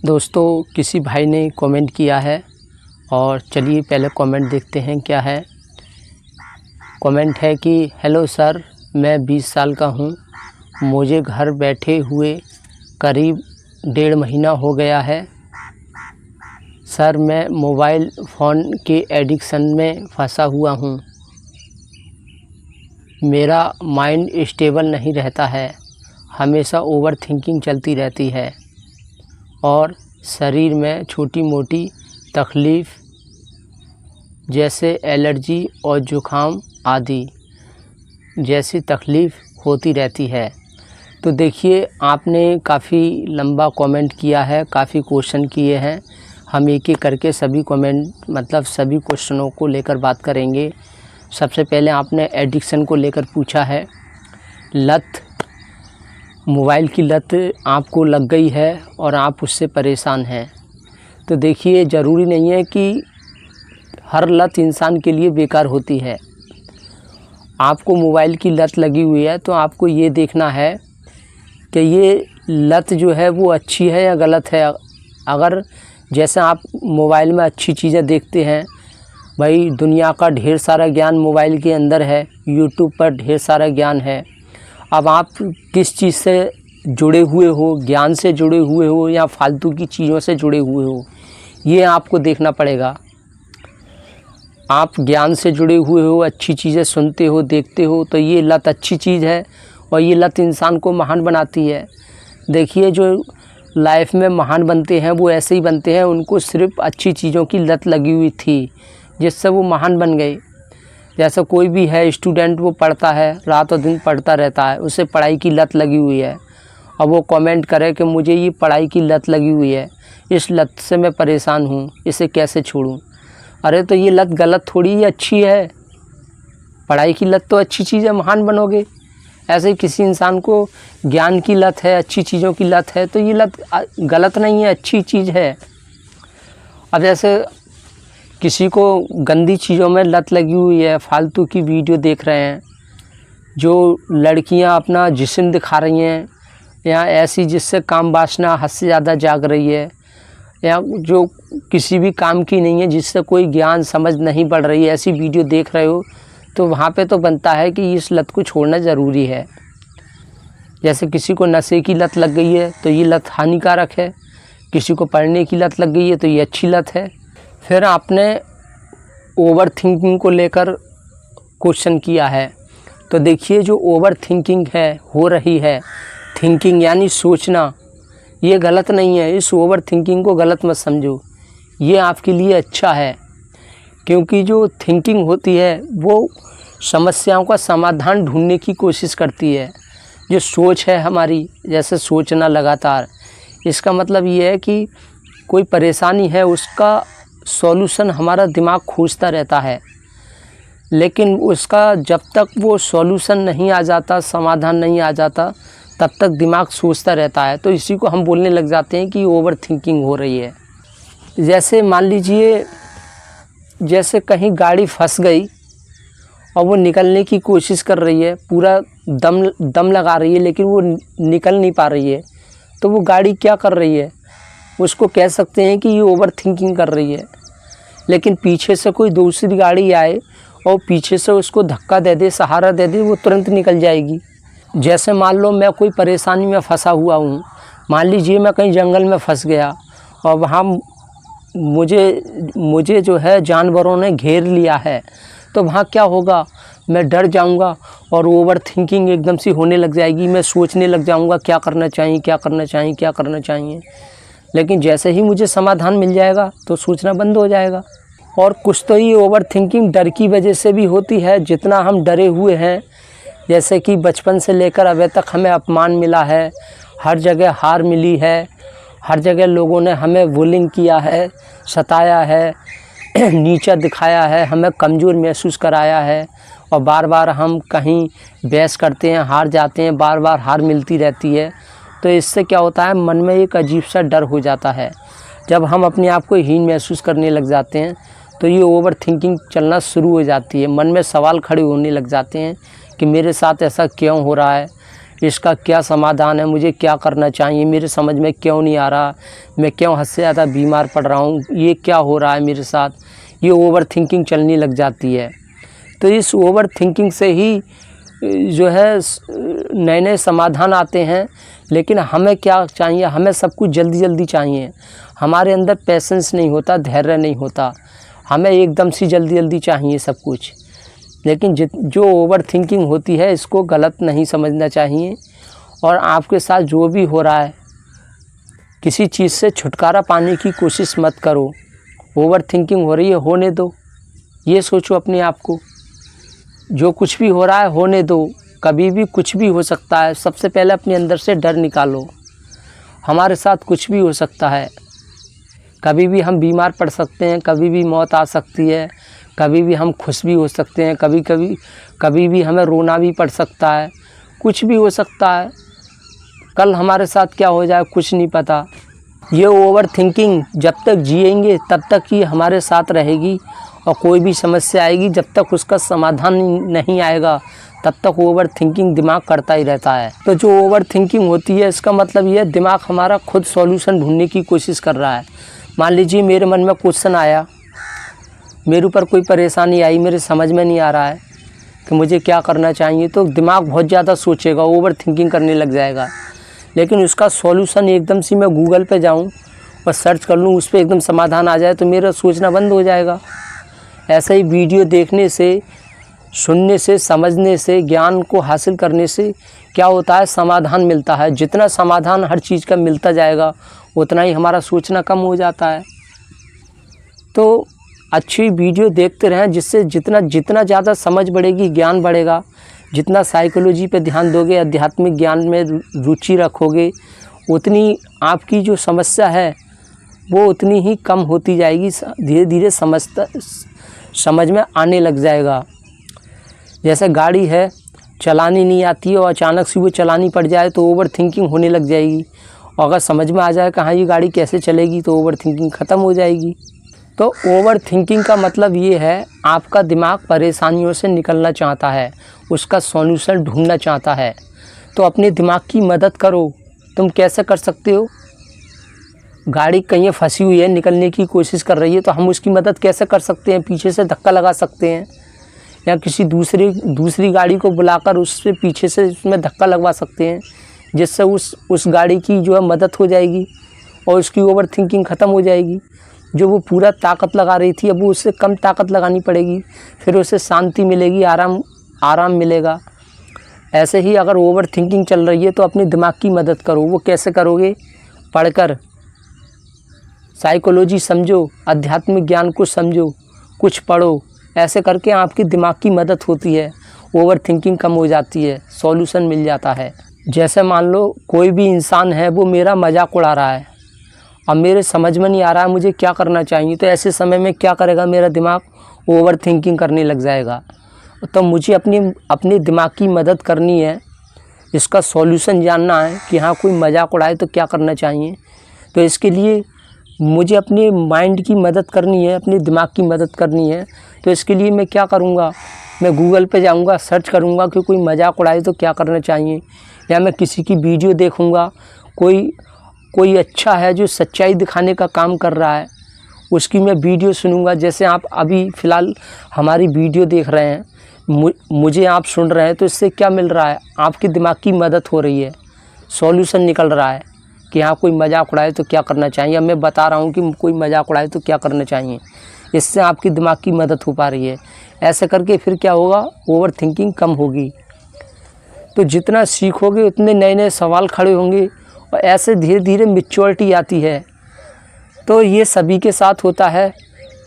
दोस्तों किसी भाई ने कमेंट किया है और चलिए पहले कमेंट देखते हैं क्या है। कमेंट है कि हेलो सर, मैं 20 साल का हूँ। मुझे घर बैठे हुए करीब 1.5 महीना हो गया है। सर मैं मोबाइल फ़ोन के एडिक्शन में फंसा हुआ हूँ। मेरा माइंड स्टेबल नहीं रहता है, हमेशा ओवर थिंकिंग चलती रहती है और शरीर में छोटी मोटी तकलीफ़ जैसे एलर्जी और ज़ुकाम आदि जैसी तकलीफ़ होती रहती है। तो देखिए, आपने काफ़ी लंबा कमेंट किया है, काफ़ी क्वेश्चन किए हैं। हम एक एक करके सभी सभी क्वेश्चनों को लेकर बात करेंगे। सबसे पहले आपने एडिक्शन को लेकर पूछा है। लत, मोबाइल की लत आपको लग गई है और आप उससे परेशान हैं। तो देखिए, ज़रूरी नहीं है कि हर लत इंसान के लिए बेकार होती है। आपको मोबाइल की लत लगी हुई है तो आपको ये देखना है कि ये लत जो है वो अच्छी है या गलत है। अगर जैसे आप मोबाइल में अच्छी चीज़ें देखते हैं, भाई दुनिया का ढेर सारा ज्ञान मोबाइल के अंदर है, यूट्यूब पर ढेर सारा ज्ञान है। अब आप किस चीज़ से जुड़े हुए हो, ज्ञान से जुड़े हुए हो या फालतू की चीज़ों से जुड़े हुए हो, ये आपको देखना पड़ेगा। आप ज्ञान से जुड़े हुए हो, अच्छी चीज़ें सुनते हो, देखते हो, तो ये लत अच्छी चीज़ है और ये लत इंसान को महान बनाती है। देखिए, जो लाइफ में महान बनते हैं वो ऐसे ही बनते हैं, उनको सिर्फ़ अच्छी चीज़ों की लत लगी हुई थी जिससे वो महान बन गए। जैसे कोई भी है स्टूडेंट, वो पढ़ता है, रात और दिन पढ़ता रहता है, उसे पढ़ाई की लत लगी हुई है। अब वो कमेंट करे कि मुझे ये पढ़ाई की लत लगी हुई है, इस लत से मैं परेशान हूँ, इसे कैसे छोड़ूँ। अरे तो ये लत गलत थोड़ी ही अच्छी है। पढ़ाई की लत तो अच्छी चीज़ है, महान बनोगे। ऐसे ही किसी इंसान को ज्ञान की लत है, अच्छी चीज़ों की लत है, तो ये लत गलत नहीं है, अच्छी चीज़ है। अब जैसे किसी को गंदी चीज़ों में लत लगी हुई है, फालतू की वीडियो देख रहे हैं, जो लड़कियां अपना जिस्म दिखा रही हैं या ऐसी जिससे काम वासना हद से ज़्यादा जाग रही है, या जो किसी भी काम की नहीं है, जिससे कोई ज्ञान समझ नहीं पड़ रही है, ऐसी वीडियो देख रहे हो, तो वहाँ पे तो बनता है कि इस लत को छोड़ना ज़रूरी है। जैसे किसी को नशे की लत लग गई है तो ये लत हानिकारक है, किसी को पढ़ने की लत लग गई है तो ये अच्छी लत है। फिर आपने ओवर थिंकिंग को लेकर क्वेश्चन किया है। तो देखिए, जो ओवर थिंकिंग है, हो रही है, थिंकिंग यानी सोचना, ये गलत नहीं है। इस ओवर थिंकिंग को गलत मत समझो, ये आपके लिए अच्छा है। क्योंकि जो थिंकिंग होती है वो समस्याओं का समाधान ढूंढने की कोशिश करती है। जो सोच है हमारी, जैसे सोचना लगातार, इसका मतलब ये है कि कोई परेशानी है, उसका सॉल्यूशन हमारा दिमाग खोजता रहता है। लेकिन उसका जब तक वो सॉल्यूशन नहीं आ जाता, समाधान नहीं आ जाता, तब तक दिमाग सोचता रहता है। तो इसी को हम बोलने लग जाते हैं कि ओवर थिंकिंग हो रही है। जैसे मान लीजिए, जैसे कहीं गाड़ी फंस गई और वो निकलने की कोशिश कर रही है, पूरा दम लगा रही है, लेकिन वो निकल नहीं पा रही है, तो वो गाड़ी क्या कर रही है, उसको कह सकते हैं कि ये ओवर थिंकिंग कर रही है। लेकिन पीछे से कोई दूसरी गाड़ी आए और पीछे से उसको धक्का दे दे, सहारा दे दे, वो तुरंत निकल जाएगी। जैसे मान लो मैं कोई परेशानी में फंसा हुआ हूँ, मान लीजिए मैं कहीं जंगल में फंस गया और वहाँ मुझे जो है जानवरों ने घेर लिया है, तो वहाँ क्या होगा, मैं डर जाऊँगा और ओवर थिंकिंग एकदम से होने लग जाएगी। मैं सोचने लग जाऊँगा क्या करना चाहिए, क्या करना चाहिए, क्या करना चाहिए। लेकिन जैसे ही मुझे समाधान मिल जाएगा तो सोचना बंद हो जाएगा। और कुछ तो ये ओवर थिंकिंग डर की वजह से भी होती है। जितना हम डरे हुए हैं, जैसे कि बचपन से लेकर अभी तक हमें अपमान मिला है, हर जगह हार मिली है, हर जगह लोगों ने हमें बुलिंग किया है, सताया है, नीचा दिखाया है, हमें कमज़ोर महसूस कराया है, और बार बार हम कहीं बहस करते हैं, हार जाते हैं, बार बार हार मिलती रहती है। तो इससे क्या होता है, मन में एक अजीब सा डर हो जाता है। जब हम अपने आप को हीन महसूस करने लग जाते हैं तो ये ओवर थिंकिंग चलना शुरू हो जाती है। मन में सवाल खड़े होने लग जाते हैं कि मेरे साथ ऐसा क्यों हो रहा है, इसका क्या समाधान है, मुझे क्या करना चाहिए, मेरे समझ में क्यों नहीं आ रहा, मैं क्यों हद से ज़्यादा बीमार पड़ रहा हूँ, ये क्या हो रहा है मेरे साथ, ये ओवर थिंकिंग चलने लग जाती है। तो इस ओवर थिंकिंग से ही जो है नए नए समाधान आते हैं। लेकिन हमें क्या चाहिए, हमें सब कुछ जल्दी जल्दी चाहिए, हमारे अंदर पेशेंस नहीं होता, धैर्य नहीं होता, हमें एकदम से जल्दी जल्दी चाहिए सब कुछ। लेकिन जो ओवर थिंकिंग होती है इसको गलत नहीं समझना चाहिए। और आपके साथ जो भी हो रहा है, किसी चीज़ से छुटकारा पाने की कोशिश मत करो। ओवर थिंकिंग हो रही है, होने दो, ये सोचो अपने आप को, जो कुछ भी हो रहा है होने दो, कभी भी कुछ भी हो सकता है। सबसे पहले अपने अंदर से डर निकालो, हमारे साथ कुछ भी हो सकता है, कभी भी हम बीमार पड़ सकते हैं, कभी भी मौत आ सकती है, कभी भी हम खुश भी हो सकते हैं, कभी भी हमें रोना भी पड़ सकता है, कुछ भी हो सकता है। कल हमारे साथ क्या हो जाए कुछ नहीं पता। ये ओवर थिंकिंग जब तक जिएंगे तब तक ही हमारे साथ रहेगी, और कोई भी समस्या आएगी जब तक उसका समाधान नहीं आएगा तब तक ओवर थिंकिंग दिमाग करता ही रहता है। तो जो ओवर थिंकिंग होती है इसका मतलब ये दिमाग हमारा खुद सॉल्यूशन ढूंढने की कोशिश कर रहा है। मान लीजिए मेरे मन में क्वेश्चन आया, मेरे ऊपर कोई परेशानी आई, मेरे समझ में नहीं आ रहा है कि मुझे क्या करना चाहिए, तो दिमाग बहुत ज़्यादा सोचेगा, ओवर थिंकिंग करने लग जाएगा। लेकिन उसका सॉल्यूशन एकदम से मैं गूगल पे जाऊं और सर्च कर लूं, उस पर एकदम समाधान आ जाए तो मेरा सोचना बंद हो जाएगा। ऐसे ही वीडियो देखने से, सुनने से, समझने से, ज्ञान को हासिल करने से क्या होता है, समाधान मिलता है। जितना समाधान हर चीज़ का मिलता जाएगा उतना ही हमारा सोचना कम हो जाता है। तो अच्छी वीडियो देखते रहें, जिससे जितना ज़्यादा समझ बढ़ेगी, ज्ञान बढ़ेगा, जितना साइकोलॉजी पे ध्यान दोगे, आध्यात्मिक ज्ञान में रुचि रखोगे, उतनी आपकी जो समस्या है वो उतनी ही कम होती जाएगी, धीरे धीरे समझ में आने लग जाएगा। जैसे गाड़ी है, चलानी नहीं आती है और अचानक से वो चलानी पड़ जाए तो ओवर थिंकिंग होने लग जाएगी, और अगर समझ में आ जाए कि हाँ ये गाड़ी कैसे चलेगी तो ओवर थिंकिंग ख़त्म हो जाएगी। तो ओवर थिंकिंग का मतलब ये है, आपका दिमाग परेशानियों से निकलना चाहता है, उसका सॉल्यूशन ढूंढना चाहता है। तो अपने दिमाग की मदद करो। तुम कैसे कर सकते हो? गाड़ी कहीं फंसी हुई है, निकलने की कोशिश कर रही है, तो हम उसकी मदद कैसे कर सकते हैं? पीछे से धक्का लगा सकते हैं, या किसी दूसरी गाड़ी को बुलाकर उससे पीछे से उसमें धक्का लगवा सकते हैं, जिससे उस गाड़ी की जो है मदद हो जाएगी और उसकी ओवर थिंकिंग ख़त्म हो जाएगी। जो वो पूरा ताकत लगा रही थी अब वो उससे कम ताकत लगानी पड़ेगी, फिर उसे शांति मिलेगी, आराम मिलेगा। ऐसे ही अगर ओवर थिंकिंग चल रही है तो अपने दिमाग की मदद करो। वो कैसे करोगे? पढ़कर, साइकोलॉजी समझो, आध्यात्मिक ज्ञान को समझो, कुछ पढ़ो। ऐसे करके आपकी दिमाग की मदद होती है, ओवर थिंकिंग कम हो जाती है, सॉल्यूशन मिल जाता है। जैसे मान लो कोई भी इंसान है, वो मेरा मजाक उड़ा रहा है, अब मेरे समझ में नहीं आ रहा है मुझे क्या करना चाहिए, तो ऐसे समय में क्या करेगा मेरा दिमाग? ओवर थिंकिंग करने लग जाएगा। तो मुझे अपने दिमाग की मदद करनी है, इसका सॉल्यूशन जानना है कि हाँ कोई मजाक उड़ाए तो क्या करना चाहिए। तो इसके लिए मुझे अपने माइंड की मदद करनी है, अपने दिमाग की मदद करनी है। तो इसके लिए मैं क्या करूँगा? मैं गूगल पे जाऊँगा, सर्च करूँगा कि कोई मजाक उड़ाए तो क्या करना चाहिए, या मैं किसी की वीडियो देखूँगा, कोई अच्छा है जो सच्चाई दिखाने का काम कर रहा है, उसकी मैं वीडियो सुनूंगा। जैसे आप अभी फ़िलहाल हमारी वीडियो देख रहे हैं, मुझे आप सुन रहे हैं, तो इससे क्या मिल रहा है? आपके दिमाग की मदद हो रही है, सॉल्यूशन निकल रहा है कि हाँ कोई मजाक उड़ाए तो क्या करना चाहिए। अब मैं बता रहा हूँ कि कोई मजाक उड़ाए तो क्या करना चाहिए, इससे आपकी दिमाग की मदद हो पा रही है। ऐसे करके फिर क्या होगा? ओवर थिंकिंग कम होगी। तो जितना सीखोगे उतने नए नए सवाल खड़े होंगे, और ऐसे धीरे धीरे मैच्योरिटी आती है। तो ये सभी के साथ होता है,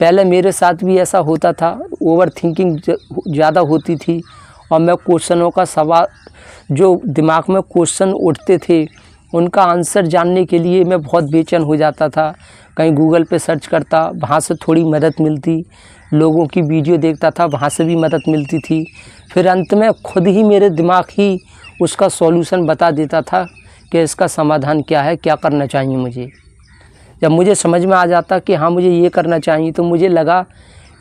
पहले मेरे साथ भी ऐसा होता था, ओवर थिंकिंग ज़्यादा होती थी, और मैं क्वेश्चनों का सवाल, जो दिमाग में क्वेश्चन उठते थे उनका आंसर जानने के लिए मैं बहुत बेचैन हो जाता था। कहीं गूगल पे सर्च करता, वहाँ से थोड़ी मदद मिलती, लोगों की वीडियो देखता था, वहाँ से भी मदद मिलती थी। फिर अंत में खुद ही मेरे दिमाग ही उसका सॉल्यूशन बता देता था कि इसका समाधान क्या है, क्या करना चाहिए मुझे। जब मुझे समझ में आ जाता कि हाँ मुझे ये करना चाहिए, तो मुझे लगा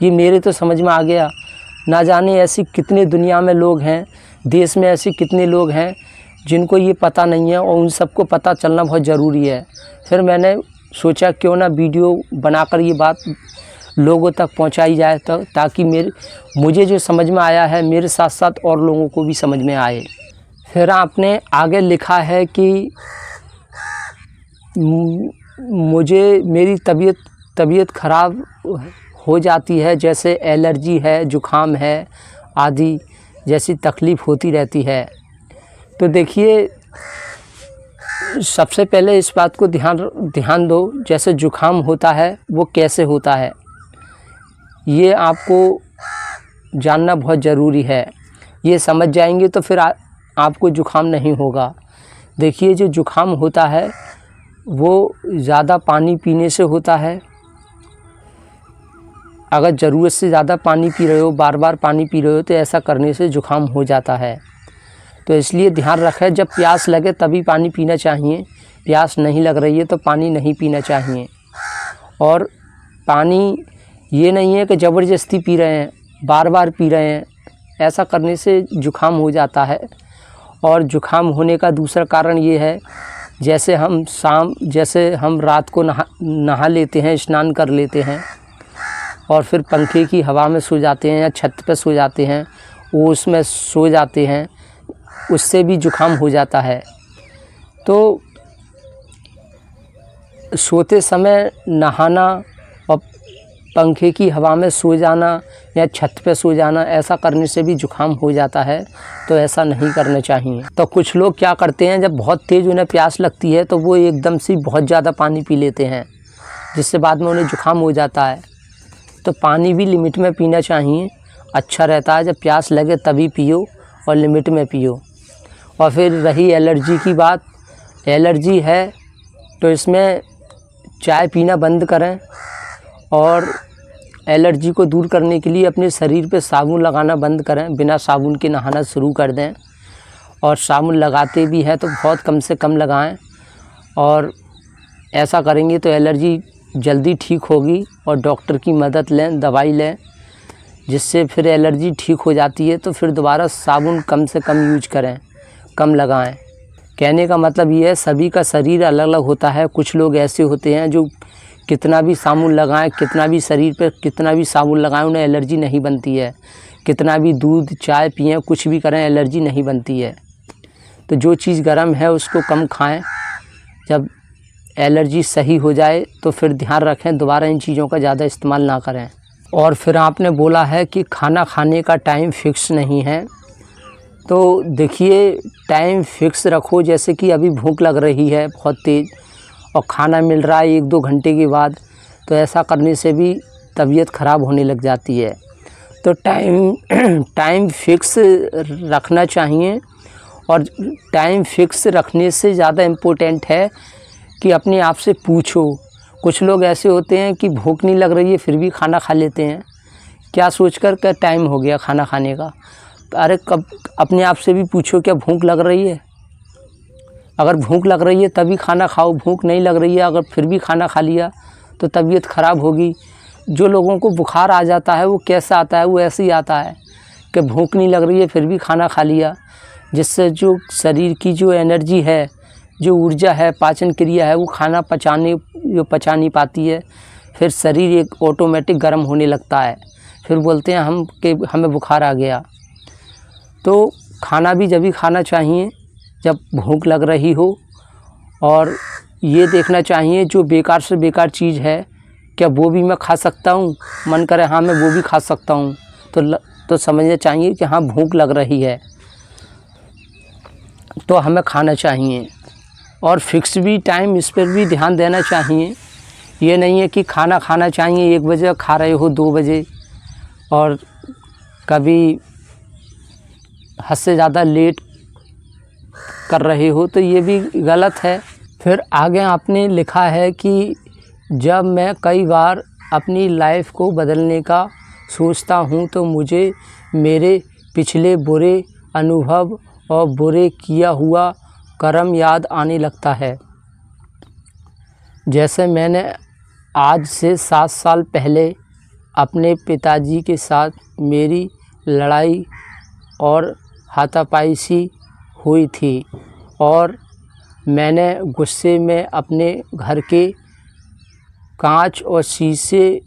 ये मेरे तो समझ में आ गया, ना जाने ऐसी कितने दुनिया में लोग हैं, देश में ऐसे कितने लोग हैं जिनको ये पता नहीं है, और उन सबको पता चलना बहुत ज़रूरी है। फिर मैंने सोचा क्यों ना वीडियो बनाकर ये बात लोगों तक पहुंचाई जाए, तो ताकि मुझे जो समझ में आया है मेरे साथ साथ और लोगों को भी समझ में आए। फिर आपने आगे लिखा है कि मुझे मेरी तबीयत ख़राब हो जाती है, जैसे एलर्जी है, ज़ुकाम है आदि जैसी तकलीफ़ होती रहती है। तो देखिए, सबसे पहले इस बात को ध्यान दो, जैसे ज़ुकाम होता है वो कैसे होता है ये आपको जानना बहुत ज़रूरी है। ये समझ जाएंगे तो फिर आपको ज़ुकाम नहीं होगा। देखिए, जो ज़ुकाम होता है वो ज़्यादा पानी पीने से होता है। अगर ज़रूरत से ज़्यादा पानी पी रहे हो, बार बार पानी पी रहे हो, तो ऐसा करने से ज़ुकाम हो जाता है। तो इसलिए ध्यान रखें, जब प्यास लगे तभी पानी पीना चाहिए, प्यास नहीं लग रही है तो पानी नहीं पीना चाहिए। और पानी ये नहीं है कि ज़बरदस्ती पी रहे हैं, बार बार पी रहे हैं, ऐसा करने से ज़ुकाम हो जाता है। और ज़ुकाम होने का दूसरा कारण ये है, जैसे हम रात को नहा लेते हैं, स्नान कर लेते हैं और फिर पंखे की हवा में सो जाते हैं या छत पर सो जाते हैं, वो उसमें सो जाते हैं, उससे भी ज़ुकाम हो जाता है। तो सोते समय नहाना और पंखे की हवा में सो जाना या छत पे सो जाना, ऐसा करने से भी ज़ुकाम हो जाता है। तो ऐसा नहीं करना चाहिए। तो कुछ लोग क्या करते हैं, जब बहुत तेज़ उन्हें प्यास लगती है तो वो एकदम से बहुत ज़्यादा पानी पी लेते हैं, जिससे बाद में उन्हें ज़ुकाम हो जाता है। तो पानी भी लिमिट में पीना चाहिए, अच्छा रहता है। जब प्यास लगे तभी पियो और लिमिट में पियो। और फिर रही एलर्जी की बात, एलर्जी है तो इसमें चाय पीना बंद करें और एलर्जी को दूर करने के लिए अपने शरीर पे साबुन लगाना बंद करें, बिना साबुन के नहाना शुरू कर दें। और साबुन लगाते भी हैं तो बहुत कम से कम लगाएं, और ऐसा करेंगे तो एलर्जी जल्दी ठीक होगी। और डॉक्टर की मदद लें, दवाई लें, जिससे फिर एलर्जी ठीक हो जाती है। तो फिर दोबारा साबुन कम से कम यूज करें, कम लगाएं। कहने का मतलब ये है, सभी का शरीर अलग अलग होता है। कुछ लोग ऐसे होते हैं जो कितना भी साबुन लगाएं, कितना भी शरीर पे कितना भी साबुन लगाएं, उन्हें एलर्जी नहीं बनती है। कितना भी दूध चाय पिएं, कुछ भी करें, एलर्जी नहीं बनती है। तो जो चीज़ गर्म है उसको कम खाएं। जब एलर्जी सही हो जाए तो फिर ध्यान रखें, दोबारा इन चीज़ों का ज़्यादा इस्तेमाल ना करें। और फिर आपने बोला है कि खाना खाने का टाइम फिक्स नहीं है। तो देखिए, टाइम फिक्स रखो। जैसे कि अभी भूख लग रही है बहुत तेज़ और खाना मिल रहा है 1-2 घंटे के बाद, तो ऐसा करने से भी तबीयत ख़राब होने लग जाती है। तो टाइम फिक्स रखना चाहिए। और टाइम फिक्स रखने से ज़्यादा इम्पोर्टेंट है कि अपने आप से पूछो। कुछ लोग ऐसे होते हैं कि भूख नहीं लग रही है फिर भी खाना खा लेते हैं, क्या सोचकर कि टाइम हो गया खाना खाने का। अरे कब अपने आप से भी पूछो, क्या भूख लग रही है? अगर भूख लग रही है तभी खाना खाओ, भूख नहीं लग रही है अगर फिर भी खाना खा लिया तो तबीयत ख़राब होगी। जो लोगों को बुखार आ जाता है वो कैसा आता है, वो ऐसे ही आता है कि भूख नहीं लग रही है फिर भी खाना खा लिया, जिससे जो शरीर की जो एनर्जी है, जो ऊर्जा है, पाचन क्रिया है, वो खाना पचा नहीं पाती है। फिर शरीर एक ऑटोमेटिक गर्म होने लगता है, फिर बोलते हैं हम कि हमें बुखार आ गया। तो खाना भी जब भी खाना चाहिए जब भूख लग रही हो। और ये देखना चाहिए जो बेकार से बेकार चीज़ है क्या वो भी मैं खा सकता हूँ, मन करे हाँ मैं वो भी खा सकता हूँ, तो समझना चाहिए कि हाँ भूख लग रही है तो हमें खाना चाहिए। और फिक्स भी टाइम, इस पर भी ध्यान देना चाहिए। ये नहीं है कि खाना चाहिए 1 बजे खा रहे हो 2 बजे, और कभी हद से ज़्यादा लेट कर रहे हो, तो ये भी गलत है। फिर आगे आपने लिखा है कि जब मैं कई बार अपनी लाइफ को बदलने का सोचता हूँ तो मुझे मेरे पिछले बुरे अनुभव और बुरे किया हुआ कर्म याद आने लगता है। जैसे मैंने आज से 7 साल पहले अपने पिताजी के साथ मेरी लड़ाई और हाथापाई सी हुई थी। और मैंने गुस्से में अपने घर के कांच और शीशे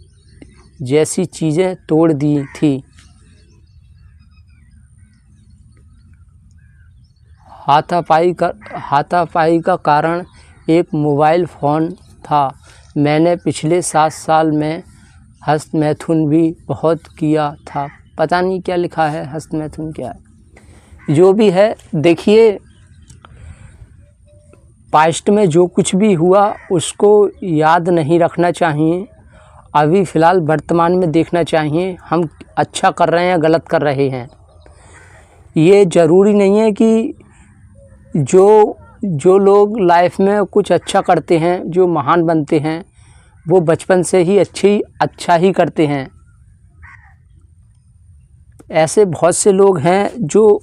जैसी चीज़ें तोड़ दी थी। हाथापाई का कारण एक मोबाइल फ़ोन था। मैंने पिछले 7 साल में हस्तमैथुन भी बहुत किया था। पता नहीं क्या लिखा है, हस्तमैथुन क्या है, जो भी है। देखिए, पास्ट में जो कुछ भी हुआ उसको याद नहीं रखना चाहिए। अभी फ़िलहाल वर्तमान में देखना चाहिए हम अच्छा कर रहे हैं या गलत कर रहे हैं। ये ज़रूरी नहीं है कि जो लोग लाइफ में कुछ अच्छा करते हैं, जो महान बनते हैं, वो बचपन से ही अच्छा ही करते हैं। ऐसे बहुत से लोग हैं जो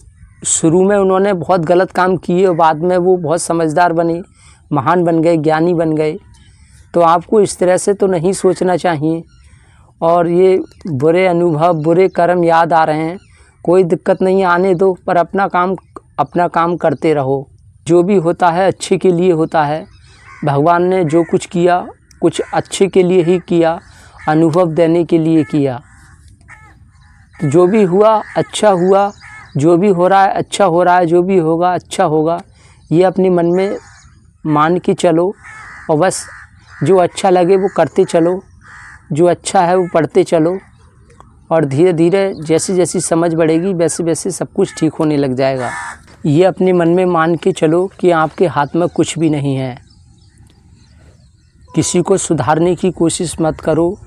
शुरू में उन्होंने बहुत गलत काम किए और बाद में वो बहुत समझदार बने, महान बन गए, ज्ञानी बन गए। तो आपको इस तरह से तो नहीं सोचना चाहिए। और ये बुरे अनुभव, बुरे कर्म याद आ रहे हैं, कोई दिक्कत नहीं, आने दो, पर अपना काम करते रहो। जो भी होता है अच्छे के लिए होता है। भगवान ने जो कुछ किया, कुछ अच्छे के लिए ही किया, अनुभव देने के लिए किया। तो जो भी हुआ अच्छा हुआ, जो भी हो रहा है अच्छा हो रहा है, जो भी होगा अच्छा होगा, ये अपने मन में मान के चलो। और बस जो अच्छा लगे वो करते चलो, जो अच्छा है वो पढ़ते चलो। और धीरे धीरे जैसी जैसी समझ बढ़ेगी वैसे वैसे सब कुछ ठीक होने लग जाएगा। ये अपने मन में मान के चलो कि आपके हाथ में कुछ भी नहीं है। किसी को सुधारने की कोशिश मत करो।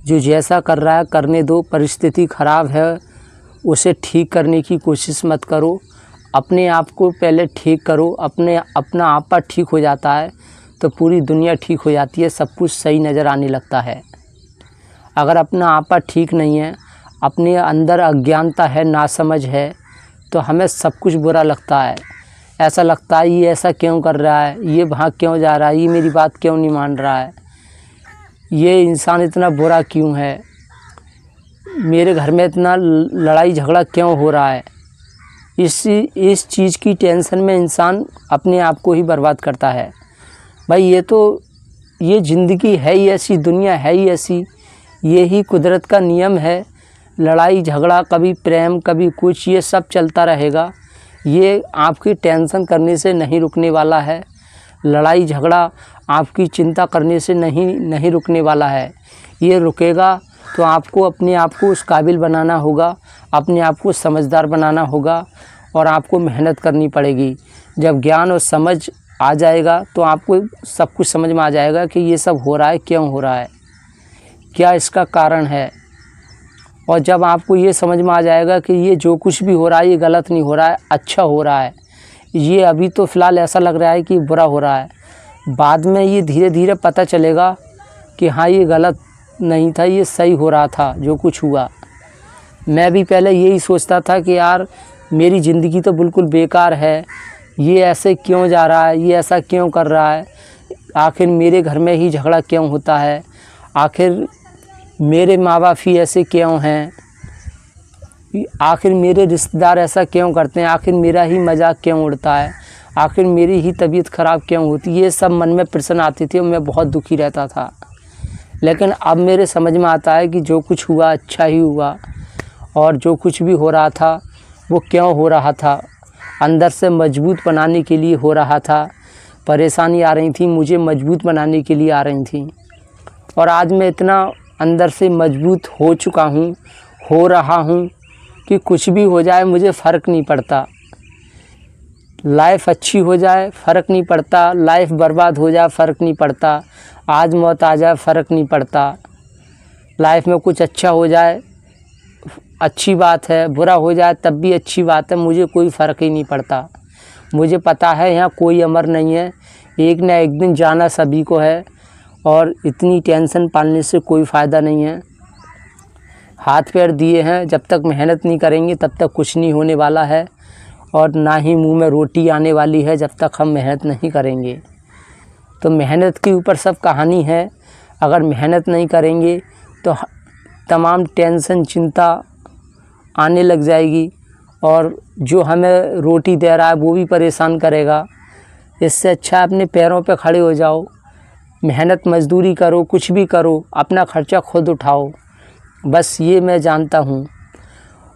जो जैसा कर रहा है करने दो। परिस्थिति ख़राब है, उसे ठीक करने की कोशिश मत करो। अपने आप को पहले ठीक करो। अपना आपा ठीक हो जाता है तो पूरी दुनिया ठीक हो जाती है, सब कुछ सही नज़र आने लगता है। अगर अपना आपा ठीक नहीं है, अपने अंदर अज्ञानता है, नासमझ है, तो हमें सब कुछ बुरा लगता है। ऐसा लगता है ये ऐसा क्यों कर रहा है, ये वहाँ क्यों जा रहा है, ये मेरी बात क्यों नहीं मान रहा है, ये इंसान इतना बुरा क्यों है, मेरे घर में इतना लड़ाई झगड़ा क्यों हो रहा है। इस चीज़ की टेंशन में इंसान अपने आप को ही बर्बाद करता है। भाई ये ज़िंदगी है ही ऐसी, दुनिया है ही ऐसी, ये ही कुदरत का नियम है। लड़ाई झगड़ा, कभी प्रेम, कभी कुछ, ये सब चलता रहेगा। ये आपकी टेंशन करने से नहीं रुकने वाला है। लड़ाई झगड़ा आपकी चिंता करने से नहीं रुकने वाला है। ये रुकेगा तो आपको अपने आप को उस काबिल बनाना होगा, अपने आप को समझदार बनाना होगा और आपको मेहनत करनी पड़ेगी। जब ज्ञान और समझ आ जाएगा तो आपको सब कुछ समझ में आ जाएगा कि ये सब हो रहा है क्यों हो रहा है, क्या इसका कारण है। और जब आपको ये समझ में आ जाएगा कि ये जो कुछ भी हो रहा है ये गलत नहीं हो रहा है, अच्छा हो रहा है, ये अभी तो फ़िलहाल ऐसा लग रहा है कि बुरा हो रहा है, बाद में ये धीरे धीरे पता चलेगा कि हाँ ये गलत नहीं था, ये सही हो रहा था जो कुछ हुआ। मैं भी पहले यही सोचता था कि यार मेरी ज़िंदगी तो बिल्कुल बेकार है, ये ऐसे क्यों जा रहा है, ये ऐसा क्यों कर रहा है, आखिर मेरे घर में ही झगड़ा क्यों होता है, आखिर मेरे माँ बाप ही ऐसे क्यों हैं, आखिर मेरे रिश्तेदार ऐसा क्यों करते हैं, आखिर मेरा ही मजाक क्यों उड़ता है, आखिर मेरी ही तबीयत ख़राब क्यों होती है। ये सब मन में प्रश्न आते थे और मैं बहुत दुखी रहता था। लेकिन अब मेरे समझ में आता है कि जो कुछ हुआ अच्छा ही हुआ और जो कुछ भी हो रहा था वो क्यों हो रहा था, अंदर से मजबूत बनाने के लिए हो रहा था। परेशानी आ रही थी, मुझे मजबूत बनाने के लिए आ रही थी। और आज मैं इतना अंदर से मजबूत हो चुका हूँ, हो रहा हूँ कि कुछ भी हो जाए मुझे फ़र्क नहीं पड़ता। लाइफ अच्छी हो जाए फ़र्क नहीं पड़ता, लाइफ बर्बाद हो जाए फ़र्क नहीं पड़ता, आज मौत आ जाए फ़र्क नहीं पड़ता। लाइफ में कुछ अच्छा हो जाए अच्छी बात है, बुरा हो जाए तब भी अच्छी बात है, मुझे कोई फ़र्क ही नहीं पड़ता। मुझे पता है यहाँ कोई अमर नहीं है, एक ना एक दिन जाना सभी को है और इतनी टेंशन पालने से कोई फ़ायदा नहीं है। हाथ पैर दिए हैं, जब तक मेहनत नहीं करेंगे तब तक कुछ नहीं होने वाला है और ना ही मुंह में रोटी आने वाली है जब तक हम मेहनत नहीं करेंगे। तो मेहनत के ऊपर सब कहानी है। अगर मेहनत नहीं करेंगे तो तमाम टेंशन चिंता आने लग जाएगी और जो हमें रोटी दे रहा है वो भी परेशान करेगा। इससे अच्छा अपने पैरों पे खड़े हो जाओ, मेहनत मजदूरी करो, कुछ भी करो, अपना खर्चा खुद उठाओ। बस ये मैं जानता हूँ।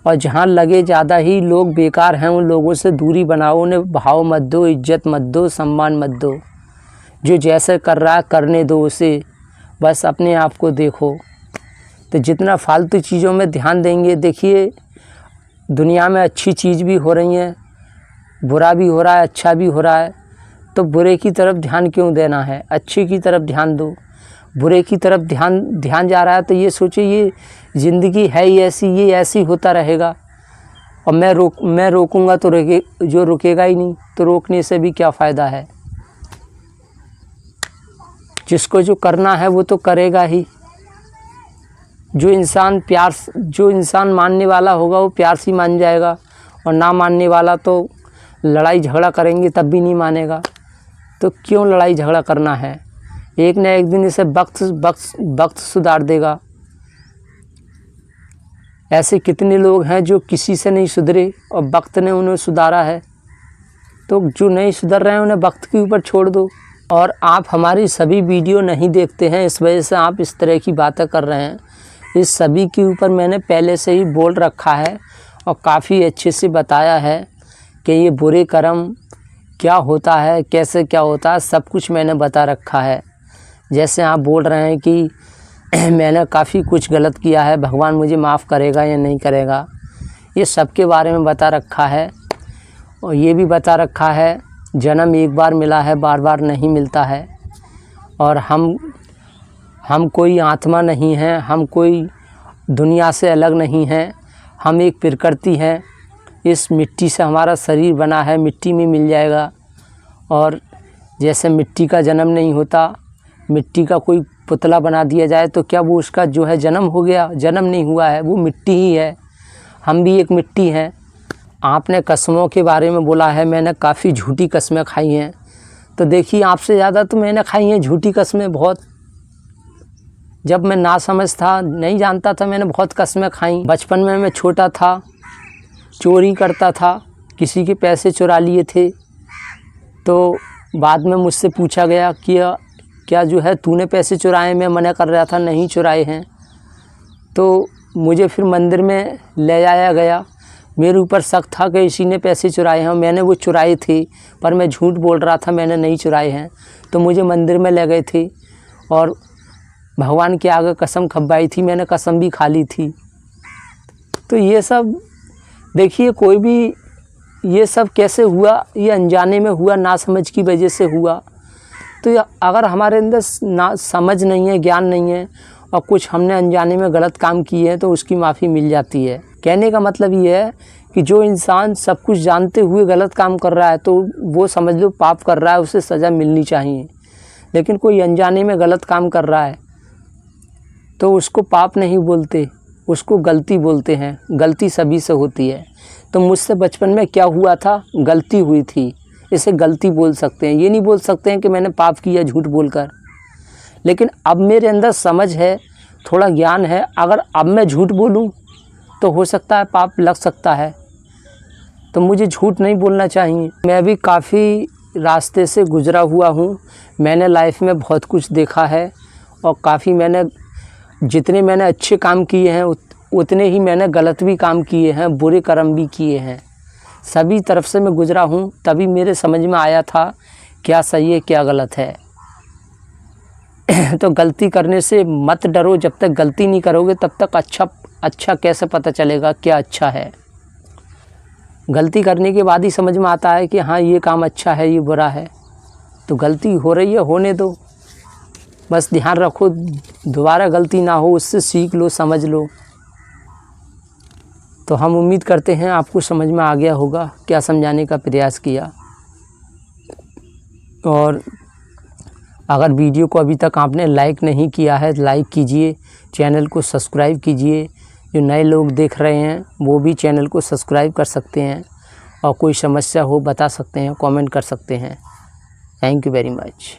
और जहाँ लगे ज़्यादा ही लोग बेकार हैं, उन लोगों से दूरी बनाओ, उन्हें भाव मत दो, इज्जत मत दो, सम्मान मत दो। जो जैसे कर रहा है करने दो उसे, बस अपने आप को देखो। तो जितना फालतू चीज़ों में ध्यान देंगे, देखिए दुनिया में अच्छी चीज़ भी हो रही हैं, बुरा भी हो रहा है, अच्छा भी हो रहा है। तो बुरे की तरफ ध्यान क्यों देना है, अच्छे की तरफ ध्यान दो। बुरे की तरफ ध्यान जा रहा है तो ये सोचो ये ज़िंदगी है ही ऐसी, ये ऐसी होता रहेगा। और मैं रोकूंगा तो जो रुकेगा ही नहीं, तो रोकने से भी क्या फ़ायदा है। जिसको जो करना है वो तो करेगा ही। जो इंसान मानने वाला होगा वो प्यार से मान जाएगा, और ना मानने वाला तो लड़ाई झगड़ा करेंगे तब भी नहीं मानेगा। तो क्यों लड़ाई झगड़ा करना है। एक न एक दिन इसे वक्त सुधार देगा। ऐसे कितने लोग हैं जो किसी से नहीं सुधरे और वक्त ने उन्हें सुधारा है। तो जो नहीं सुधर रहे हैं उन्हें वक्त के ऊपर छोड़ दो। और आप हमारी सभी वीडियो नहीं देखते हैं, इस वजह से आप इस तरह की बातें कर रहे हैं। इस सभी के ऊपर मैंने पहले से ही बोल रखा है और काफ़ी अच्छे से बताया है कि ये बुरे कर्म क्या होता है, कैसे क्या होता है, सब कुछ मैंने बता रखा है। जैसे आप बोल रहे हैं कि मैंने काफ़ी कुछ गलत किया है, भगवान मुझे माफ़ करेगा या नहीं करेगा, ये सब के बारे में बता रखा है। और ये भी बता रखा है जन्म एक बार मिला है, बार बार नहीं मिलता है। और हम कोई आत्मा नहीं हैं, हम कोई दुनिया से अलग नहीं हैं, हम एक प्रकृति हैं। इस मिट्टी से हमारा शरीर बना है, मिट्टी में मिल जाएगा। और जैसे मिट्टी का जन्म नहीं होता, मिट्टी का कोई पुतला बना दिया जाए तो क्या वो उसका जो है जन्म हो गया? जन्म नहीं हुआ है, वो मिट्टी ही है। हम भी एक मिट्टी हैं। आपने कसमों के बारे में बोला है, मैंने काफ़ी झूठी कस्में खाई हैं। तो देखिए आपसे ज़्यादा तो मैंने खाई हैं झूठी कस्में बहुत। जब मैं नासमझ था, नहीं जानता था, मैंने बहुत कस्में खाई। बचपन में मैं छोटा था, चोरी करता था, किसी के पैसे चुरा लिए थे। तो बाद में मुझसे पूछा गया कि क्या जो है तूने पैसे चुराए? मैं मना कर रहा था नहीं चुराए हैं। तो मुझे फिर मंदिर में ले जाया गया। मेरे ऊपर शक था कि इसी ने पैसे चुराए हैं। मैंने वो चुराए थे, पर मैं झूठ बोल रहा था, मैंने नहीं चुराए हैं। तो मुझे मंदिर में ले गए थे और भगवान के आगे कसम खब्बाई थी, मैंने कसम भी खा ली थी। तो ये सब देखिए, कोई भी ये सब कैसे हुआ, ये अनजाने में हुआ, नासमझ की वजह से हुआ। तो अगर हमारे अंदर ना समझ नहीं है, ज्ञान नहीं है और कुछ हमने अनजाने में गलत काम किए हैं तो उसकी माफ़ी मिल जाती है। कहने का मतलब ये है कि जो इंसान सब कुछ जानते हुए गलत काम कर रहा है तो वो समझ लो पाप कर रहा है, उसे सज़ा मिलनी चाहिए। लेकिन कोई अनजाने में गलत काम कर रहा है तो उसको पाप नहीं बोलते, उसको गलती बोलते हैं। गलती सभी से होती है। तो मुझसे बचपन में क्या हुआ था, गलती हुई थी, इसे गलती बोल सकते हैं। ये नहीं बोल सकते हैं कि मैंने पाप किया झूठ बोलकर। लेकिन अब मेरे अंदर समझ है, थोड़ा ज्ञान है। अगर अब मैं झूठ बोलूं तो हो सकता है पाप लग सकता है। तो मुझे झूठ नहीं बोलना चाहिए। मैं भी काफ़ी रास्ते से गुजरा हुआ हूँ। मैंने लाइफ में बहुत कुछ देखा है और काफ़ी जितने मैंने अच्छे काम किए हैं उतने ही मैंने गलत भी काम किए हैं, बुरे कर्म भी किए हैं। सभी तरफ से मैं गुजरा हूँ, तभी मेरे समझ में आया था क्या सही है क्या गलत है। तो गलती करने से मत डरो। जब तक गलती नहीं करोगे तब तक अच्छा कैसे पता चलेगा क्या अच्छा है। गलती करने के बाद ही समझ में आता है कि हाँ ये काम अच्छा है, ये बुरा है। तो गलती हो रही है, होने दो। बस ध्यान रखो दोबारा गलती ना हो, उससे सीख लो, समझ लो। तो हम उम्मीद करते हैं आपको समझ में आ गया होगा, क्या समझाने का प्रयास किया। और अगर वीडियो को अभी तक आपने लाइक नहीं किया है, लाइक कीजिए, चैनल को सब्सक्राइब कीजिए। जो नए लोग देख रहे हैं वो भी चैनल को सब्सक्राइब कर सकते हैं। और कोई समस्या हो बता सकते हैं, कमेंट कर सकते हैं। Thank you very much.